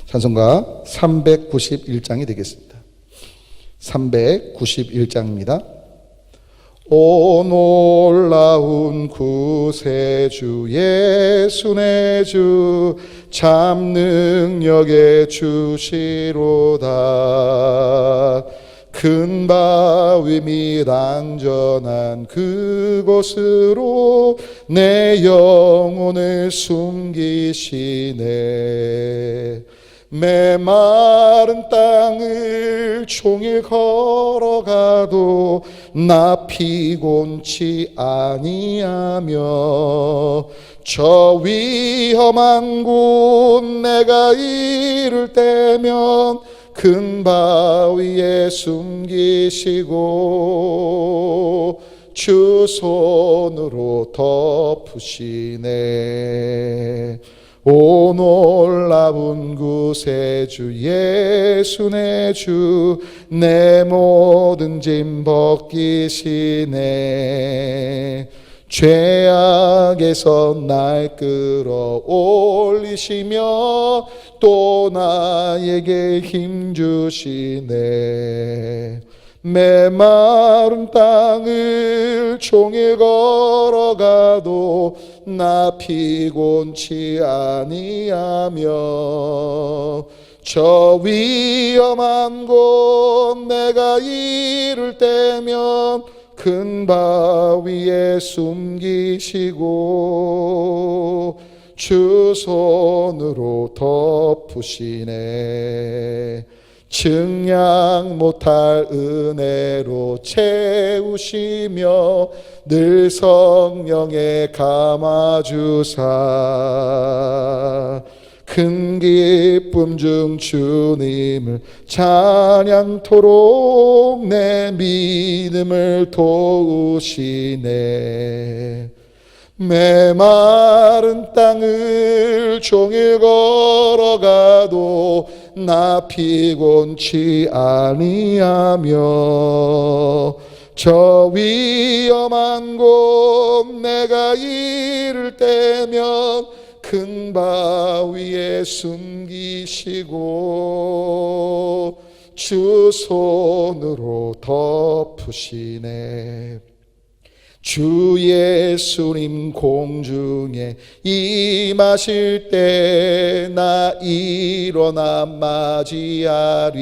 찬송가 391장이 되겠습니다. 391장입니다. 오 놀라운 구세주 예수 내 주 참 능력의 주시로다. 큰 바위 및 안전한 그곳으로 내 영혼을 숨기시네. 메마른 땅을 종일 걸어가도 나 피곤치 아니하며 저 위험한 곳 내가 이를 때면 큰 바위에 숨기시고 주 손으로 덮으시네. 오 놀라운 구세주 예수 내 주 내 모든 짐 벗기시네. 죄악에서 날 끌어올리시며 또 나에게 힘 주시네. 메마른 땅을 종일 걸어가도 나 피곤치 아니하며 저 위험한 곳 내가 이를 때면 큰 바위에 숨기시고 주 손으로 덮으시네. 증량 못할 은혜로 채우시며 늘 성령에 감아주사 큰 기쁨 중 주님을 찬양토록 내 믿음을 도우시네. 메마른 땅을 종일 걸어가도 나 피곤치 아니하며 저 위험한 곳 내가 이를 때면 큰 바위에 숨기시고 주 손으로 덮으시네. 주 예수님 공중에 임하실 때 나 일어나 맞이하리.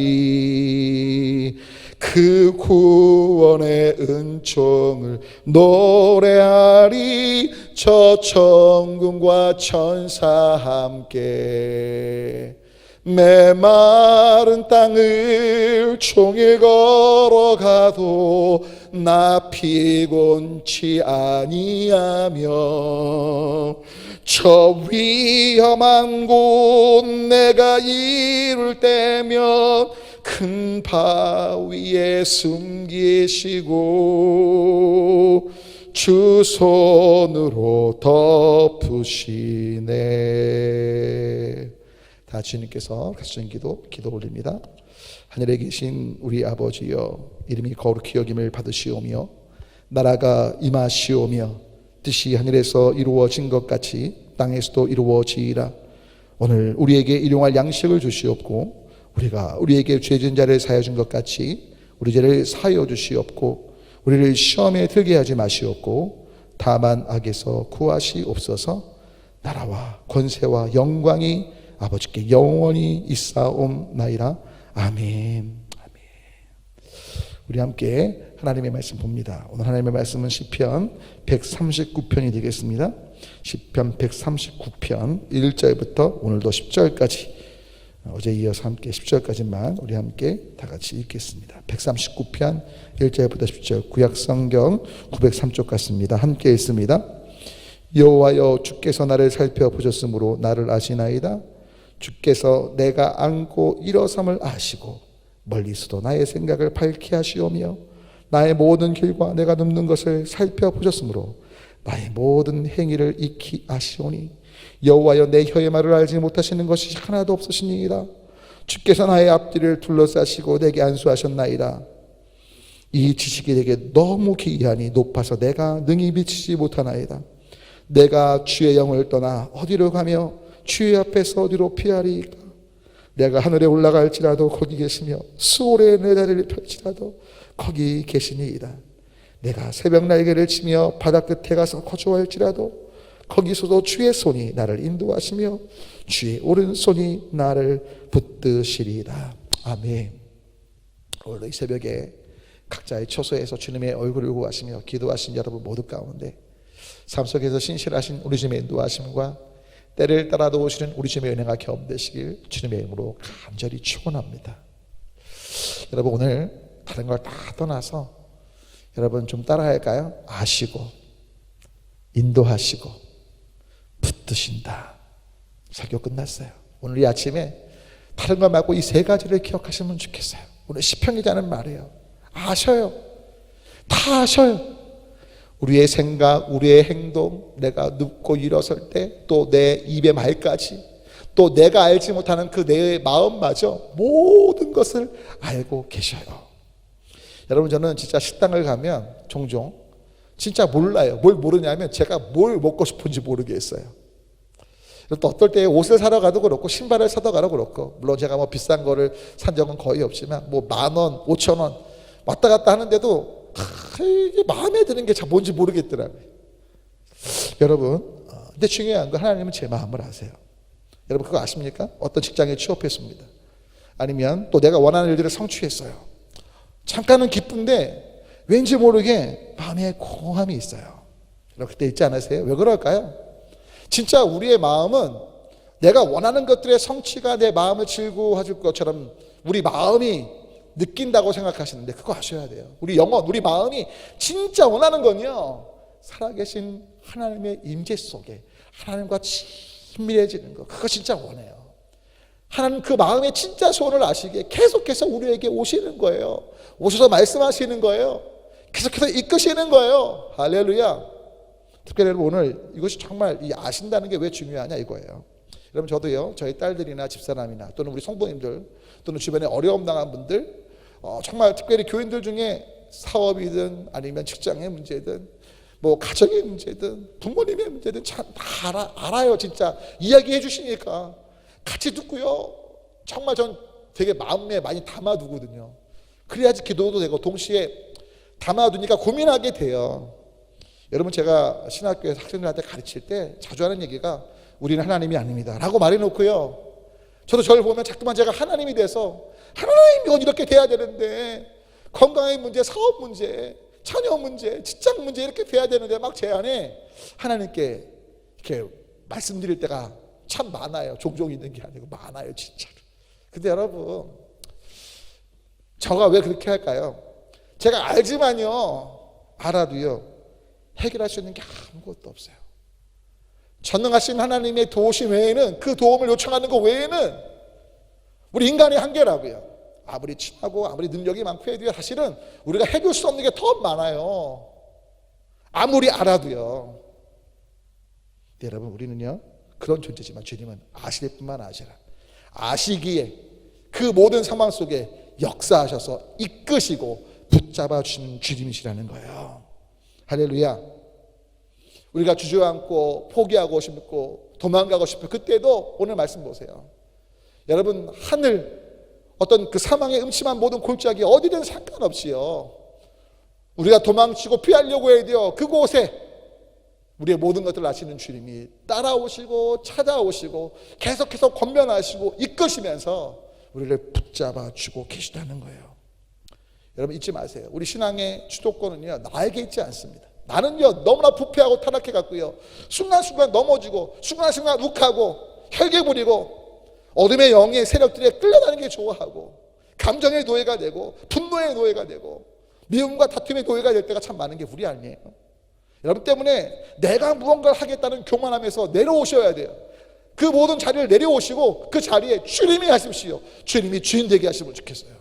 그 구원의 은총을 노래하리. 저 천군과 천사 함께 메마른 땅을 종일 걸어가도 나 피곤치 아니하며 저 위험한 곳 내가 이를 때면 큰 바위에 숨기시고 주 손으로 덮으시네. 다 주님께서 같이 기도 올립니다. 하늘에 계신 우리 아버지여, 이름이 거룩히 여김을 받으시오며 나라가 임하시오며 뜻이 하늘에서 이루어진 것 같이 땅에서도 이루어지이라. 오늘 우리에게 일용할 양식을 주시옵고 우리가 우리에게 죄진 자를 사하여 준 것 같이 우리 죄를 사하여 주시옵고 우리를 시험에 들게 하지 마시옵고 다만 악에서 구하시옵소서. 나라와 권세와 영광이 아버지께 영원히 있사옵나이다. 아멘. 우리 함께 하나님의 말씀 봅니다. 오늘 하나님의 말씀은 시편 139편이 되겠습니다. 시편 139편 1절부터 오늘도 10절까지, 어제 이어서 함께 10절까지만 우리 함께 다 같이 읽겠습니다. 139편 1절부터 10절, 구약성경 903쪽 같습니다. 함께 읽습니다. 여호와여, 주께서 나를 살펴보셨으므로 나를 아시나이다. 주께서 내가 앉고 일어섬을 아시고 멀리서도 나의 생각을 밝게 하시오며 나의 모든 길과 내가 눕는 것을 살펴보셨으므로 나의 모든 행위를 익히 아시오니 여호와여, 내 혀의 말을 알지 못하시는 것이 하나도 없으시니이다. 주께서 나의 앞뒤를 둘러싸시고 내게 안수하셨나이다. 이 지식이 내게 너무 기이하니 높아서 내가 능히 미치지 못하나이다. 내가 주의 영을 떠나 어디로 가며 주의 앞에서 어디로 피하리이까? 내가 하늘에 올라갈지라도 거기 계시며 수월에 내 다리를 펼지라도 거기 계시니이다. 내가 새벽 날개를 치며 바다 끝에 가서 거주할지라도 거기서도 주의 손이 나를 인도하시며 주의 오른손이 나를 붙드시리이다. 아멘. 오늘 이 새벽에 각자의 처소에서 주님의 얼굴을 구하시며 기도하신 여러분 모두 가운데 삶 속에서 신실하신 우리 주님의 인도하심과 때를 따라 도우시는 우리 주님의 은혜가 경험되시길 주님의 이름으로 간절히 축원합니다. 여러분 오늘 다른 걸 다 떠나서 여러분 좀 따라할까요? 아시고 인도하시고 붙드신다. 설교 끝났어요. 오늘 이 아침에 다른 거 말고 이 세 가지를 기억하시면 좋겠어요. 오늘 시편기자는 말이에요. 아셔요. 다 아셔요. 우리의 생각, 우리의 행동, 내가 눕고 일어설 때, 또 내 입의 말까지, 또 내가 알지 못하는 그 내 마음마저 모든 것을 알고 계셔요. 여러분 저는 진짜 식당을 가면 종종 진짜 몰라요. 뭘 모르냐면 제가 뭘 먹고 싶은지 모르겠어요. 또 어떨 때 옷을 사러 가도 그렇고 신발을 사러 가도 그렇고, 물론 제가 뭐 비싼 거를 산 적은 거의 없지만 뭐 10,000원, 5,000원 왔다 갔다 하는데도 이게 마음에 드는 게 잘 뭔지 모르겠더라고요. 여러분 근데 중요한 건 하나님은 제 마음을 아세요. 여러분 그거 아십니까? 어떤 직장에 취업했습니다. 아니면 또 내가 원하는 일들을 성취했어요. 잠깐은 기쁜데 왠지 모르게 마음에 공허함이 있어요. 여러분 그때 있지 않으세요? 왜 그럴까요? 진짜 우리의 마음은 내가 원하는 것들의 성취가 내 마음을 즐거워해줄 것처럼 우리 마음이 느낀다고 생각하시는데 그거 아셔야 돼요. 우리 영혼, 우리 마음이 진짜 원하는 건요, 살아계신 하나님의 임재 속에 하나님과 친밀해지는 거, 그거 진짜 원해요. 하나님 그 마음의 진짜 소원을 아시기에 계속해서 우리에게 오시는 거예요. 오셔서 말씀하시는 거예요. 계속해서 이끄시는 거예요. 할렐루야. 특별히 여러분 오늘 이것이 정말 이 아신다는 게 왜 중요하냐 이거예요. 여러분 저도요, 저희 딸들이나 집사람이나 또는 우리 성도님들 또는 주변에 어려움 당한 분들, 정말 특별히 교인들 중에 사업이든 아니면 직장의 문제든 뭐 가정의 문제든 부모님의 문제든 참 다 알아요. 진짜 이야기해 주시니까 같이 듣고요, 정말 전 되게 마음에 많이 담아두거든요. 그래야지 기도도 되고 동시에 담아두니까 고민하게 돼요. 여러분 제가 신학교에서 학생들한테 가르칠 때 자주 하는 얘기가 우리는 하나님이 아닙니다 라고 말해놓고요, 저도 저를 보면 자꾸만 제가 하나님이 돼서 하나님 이건 이렇게 돼야 되는데, 건강의 문제, 사업 문제, 자녀 문제, 직장 문제 이렇게 돼야 되는데 막 제 안에 하나님께 이렇게 말씀드릴 때가 참 많아요. 종종 있는 게 아니고 많아요 진짜로. 근데 여러분 저가 왜 그렇게 할까요? 제가 알지만요, 알아도요 해결할 수 있는 게 아무것도 없어요. 전능하신 하나님의 도우심 외에는, 그 도움을 요청하는 것 외에는 우리 인간의 한계라고요. 아무리 친하고 아무리 능력이 많고 해도요, 사실은 우리가 해결 수 없는 게 더 많아요. 아무리 알아도요. 근데 여러분 우리는요 그런 존재지만 주님은 아실 뿐만 아니라 아시기에 그 모든 상황 속에 역사하셔서 이끄시고 붙잡아 주시는 주님이시라는 거예요. 할렐루야. 우리가 주저앉고 포기하고 싶고 도망가고 싶고 그때도 오늘 말씀 보세요. 여러분 하늘 어떤 그 사망의 음침한 모든 골짜기 어디든 상관없이요, 우리가 도망치고 피하려고 해도요, 그곳에 우리의 모든 것들을 아시는 주님이 따라오시고 찾아오시고 계속해서 권면하시고 이끄시면서 우리를 붙잡아 주고 계시다는 거예요. 여러분 잊지 마세요. 우리 신앙의 주도권은요 나에게 있지 않습니다. 나는요 너무나 부패하고 타락해 갔고요, 순간순간 넘어지고 순간순간 욱하고 혈기 부리고 어둠의 영의 세력들에 끌려다니는 게 좋아하고 감정의 노예가 되고 분노의 노예가 되고 미움과 다툼의 노예가 될 때가 참 많은 게 우리 아니에요. 여러분 때문에 내가 무언가를 하겠다는 교만함에서 내려오셔야 돼요. 그 모든 자리를 내려오시고 그 자리에 주님이 하십시오. 주님이 주인 되게 하시면 좋겠어요.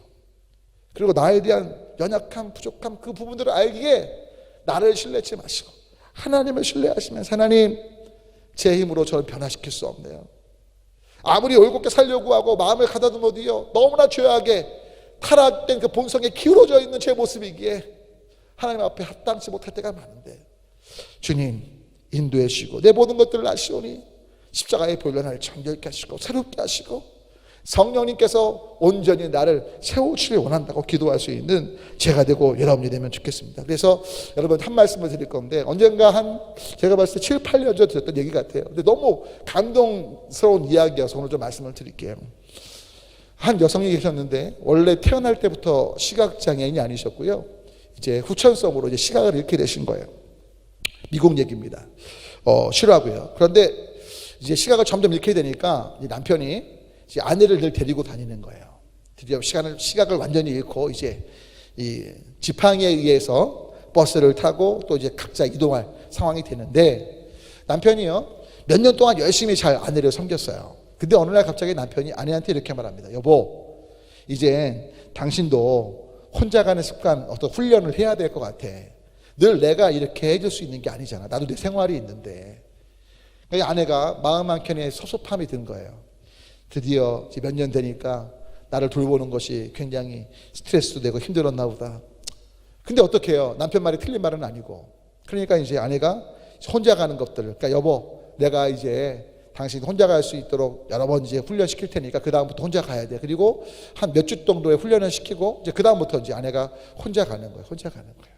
그리고 나에 대한 연약함, 부족함 그 부분들을 알기에 나를 신뢰치 마시고 하나님을 신뢰하시면서 하나님 제 힘으로 저를 변화시킬 수 없네요. 아무리 올곧게 살려고 하고 마음을 가다듬어도요 너무나 죄악에 타락된 그 본성에 기울어져 있는 제 모습이기에 하나님 앞에 합당치 못할 때가 많은데 주님 인도해 주시고 내 모든 것들을 아시오니 십자가의 보혈로 나를 정결케 하시고 새롭게 하시고 성령님께서 온전히 나를 세우시길 원한다고 기도할 수 있는 제가 되고 여러분이 되면 좋겠습니다. 그래서 여러분 한 말씀을 드릴 건데, 언젠가 제가 봤을 때 7, 8년 전 들었던 얘기 같아요. 근데 너무 감동스러운 이야기여서 오늘 좀 말씀을 드릴게요. 한 여성이 계셨는데 원래 태어날 때부터 시각장애인이 아니셨고요. 이제 후천성으로 이제 시각을 잃게 되신 거예요. 미국 얘기입니다. 싫어하고요. 그런데 이제 시각을 점점 잃게 되니까 남편이 이제 아내를 늘 데리고 다니는 거예요. 드디어 시각을 완전히 잃고 이제 이 지팡이에 의해서 버스를 타고 또 이제 각자 이동할 상황이 되는데, 남편이요 몇 년 동안 열심히 잘 아내를 섬겼어요. 근데 어느 날 갑자기 남편이 아내한테 이렇게 말합니다. 여보, 이제 당신도 혼자 가는 습관, 어떤 훈련을 해야 될 것 같아. 늘 내가 이렇게 해줄 수 있는 게 아니잖아. 나도 내 생활이 있는데. 그러니까 아내가 마음 한켠에 섭섭함이 든 거예요. 드디어 몇 년 되니까 나를 돌보는 것이 굉장히 스트레스도 되고 힘들었나 보다. 근데 어떡해요? 남편 말이 틀린 말은 아니고. 그러니까 이제 아내가 혼자 가는 것들을, 그러니까 여보, 내가 이제 당신 혼자 갈 수 있도록 여러 번 이제 훈련시킬 테니까 그 다음부터 혼자 가야 돼. 그리고 한 몇 주 정도의 훈련을 시키고 이제 그 다음부터 이제 아내가 혼자 가는 거예요. 혼자 가는 거예요.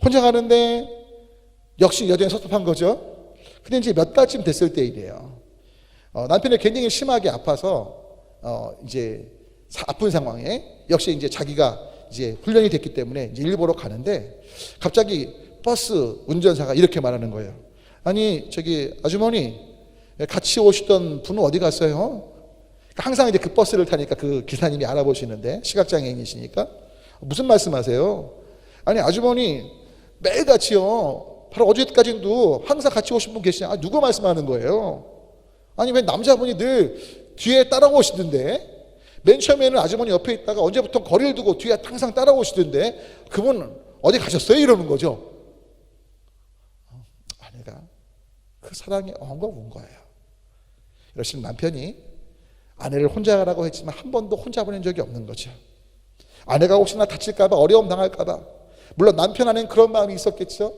혼자 가는데 역시 여전히 섭섭한 거죠. 근데 이제 몇 달쯤 됐을 때 일이에요. 남편이 굉장히 심하게 아파서 이제 아픈 상황에 역시 이제 자기가 이제 훈련이 됐기 때문에 이제 일보러 가는데, 갑자기 버스 운전사가 이렇게 말하는 거예요. 아니 저기 아주머니, 같이 오시던 분은 어디 갔어요? 항상 이제 그 버스를 타니까 그 기사님이 알아보시는데, 시각장애인이시니까 무슨 말씀하세요? 아니 아주머니 매일같이요, 바로 어제까지도 항상 같이 오신 분 계시냐? 누구 말씀하는 거예요? 아니 왜 남자분이 늘 뒤에 따라오시던데, 맨 처음에는 아주머니 옆에 있다가 언제부터 거리를 두고 뒤에 항상 따라오시던데 그분 어디 가셨어요? 이러는 거죠. 아내가 그 사랑이 엉엉 운 거예요. 이러시면 남편이 아내를 혼자 가라고 했지만 한 번도 혼자 보낸 적이 없는 거죠. 아내가 혹시나 다칠까 봐, 어려움 당할까 봐. 물론 남편 안에는 그런 마음이 있었겠죠.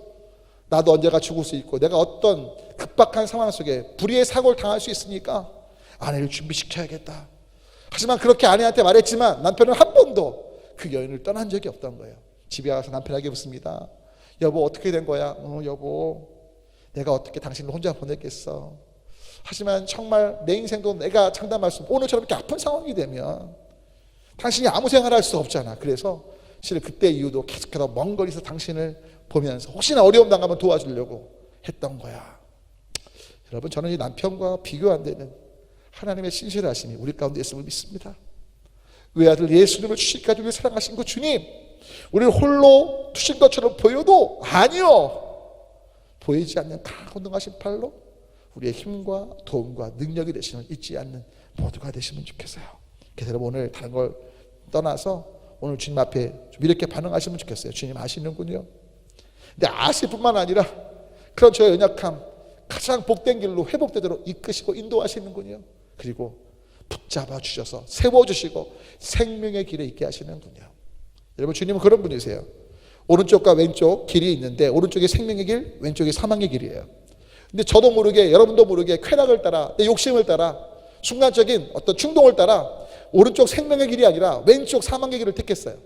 나도 언제가 죽을 수 있고 내가 어떤 급박한 상황 속에 불의의 사고를 당할 수 있으니까 아내를 준비시켜야겠다. 하지만 그렇게 아내한테 말했지만 남편은 한 번도 그 여인을 떠난 적이 없던 거예요. 집에 와서 남편에게 묻습니다. 여보 어떻게 된 거야? 여보 내가 어떻게 당신을 혼자 보냈겠어. 하지만 정말 내 인생도 내가 장담할 수 없고 오늘처럼 이렇게 아픈 상황이 되면 당신이 아무 생활할 수 없잖아. 그래서 사실 그때 이후도 계속해서 먼 거리에서 당신을 보면서 혹시나 어려움 당하면 도와주려고 했던 거야. 여러분 저는 이 남편과 비교 안 되는 하나님의 신실하심이 우리 가운데 있음을 믿습니다. 외아들 예수님을 주시기까지 우리를 사랑하신 그 주님, 우리를 홀로 두신 것처럼 보여도 아니요, 보이지 않는 강건능하신 팔로 우리의 힘과 도움과 능력이 되심을 잊지 않는 모두가 되시면 좋겠어요. 그래서 여러분 오늘 다른 걸 떠나서 오늘 주님 앞에 좀 이렇게 반응하시면 좋겠어요. 주님 아시는군요. 근데 아실 뿐만 아니라 그런 저의 연약함 가장 복된 길로 회복되도록 이끄시고 인도하시는군요. 그리고 붙잡아 주셔서 세워주시고 생명의 길에 있게 하시는군요. 여러분 주님은 그런 분이세요. 오른쪽과 왼쪽 길이 있는데 오른쪽이 생명의 길, 왼쪽이 사망의 길이에요. 근데 저도 모르게 여러분도 모르게 쾌락을 따라 내 욕심을 따라 순간적인 어떤 충동을 따라 오른쪽 생명의 길이 아니라 왼쪽 사망의 길을 택했어요.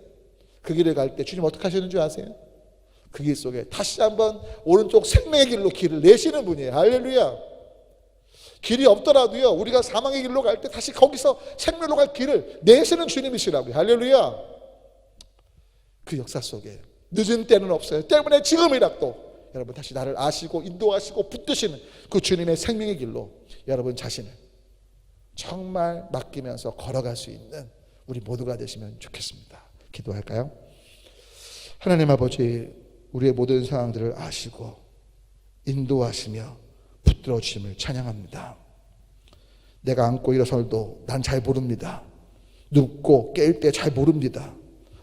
그 길을 갈 때 주님 어떻게 하시는 줄 아세요? 그 길 속에 다시 한번 오른쪽 생명의 길로 길을 내시는 분이에요. 할렐루야. 길이 없더라도요 우리가 사망의 길로 갈 때 다시 거기서 생명으로 갈 길을 내시는 주님이시라고요. 할렐루야. 그 역사 속에 늦은 때는 없어요. 때문에 지금이라도 여러분 다시 나를 아시고 인도하시고 붙드시는 그 주님의 생명의 길로 여러분 자신을 정말 맡기면서 걸어갈 수 있는 우리 모두가 되시면 좋겠습니다. 기도할까요? 하나님 아버지, 우리의 모든 상황들을 아시고 인도하시며 붙들어 주심을 찬양합니다. 내가 앉고 일어설도 난 잘 모릅니다. 눕고 깰 때 잘 모릅니다.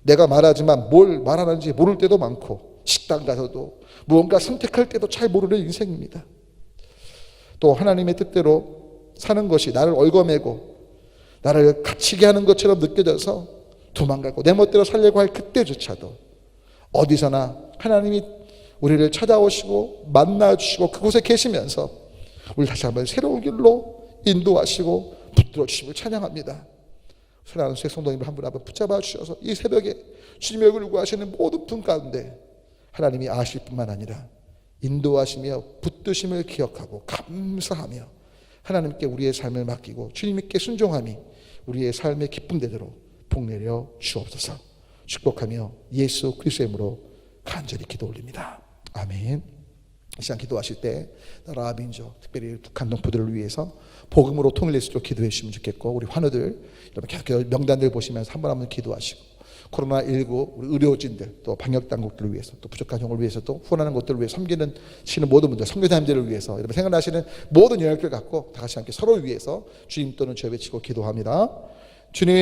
내가 말하지만 뭘 말하는지 모를 때도 많고 식당 가서도 무언가 선택할 때도 잘 모르는 인생입니다. 또 하나님의 뜻대로 사는 것이 나를 얽어매고 나를 갇히게 하는 것처럼 느껴져서 도망가고 내 멋대로 살려고 할 그때조차도 어디서나 하나님이 우리를 찾아오시고 만나주시고 그곳에 계시면서 우리 다시 한번 새로운 길로 인도하시고 붙들어 주심을 찬양합니다. 사랑하는 성도님을 한 분 한 분 붙잡아 주셔서 이 새벽에 주님의 얼굴을 구하시는 모든 분 가운데 하나님이 아실 뿐만 아니라 인도하시며 붙드심을 기억하고 감사하며 하나님께 우리의 삶을 맡기고 주님께 순종함이 우리의 삶의 기쁨 되도록 복내려 주옵소서. 축복하며 예수 그리스도의 이름으로 간절히 기도 올립니다. 아멘. 이 시간 기도하실 때 나라 민족, 특별히 북한 동포들을 위해서 복음으로 통일될 수 있도록 기도해 주시면 좋겠고, 우리 환우들 여러분 계속 명단들 보시면서 한 번 한 번 기도하시고, 코로나19 우리 의료진들 또 방역당국들을 위해서 또 부족한 영혼을 위해서 또 후원하는 것들을 위해 섬기는 시는 모든 분들, 선교사님들을 위해서 여러분 생각나시는 모든 영역을 갖고 다 같이 함께 서로를 위해서 주님 또는 주여 외치고 기도합니다. 주님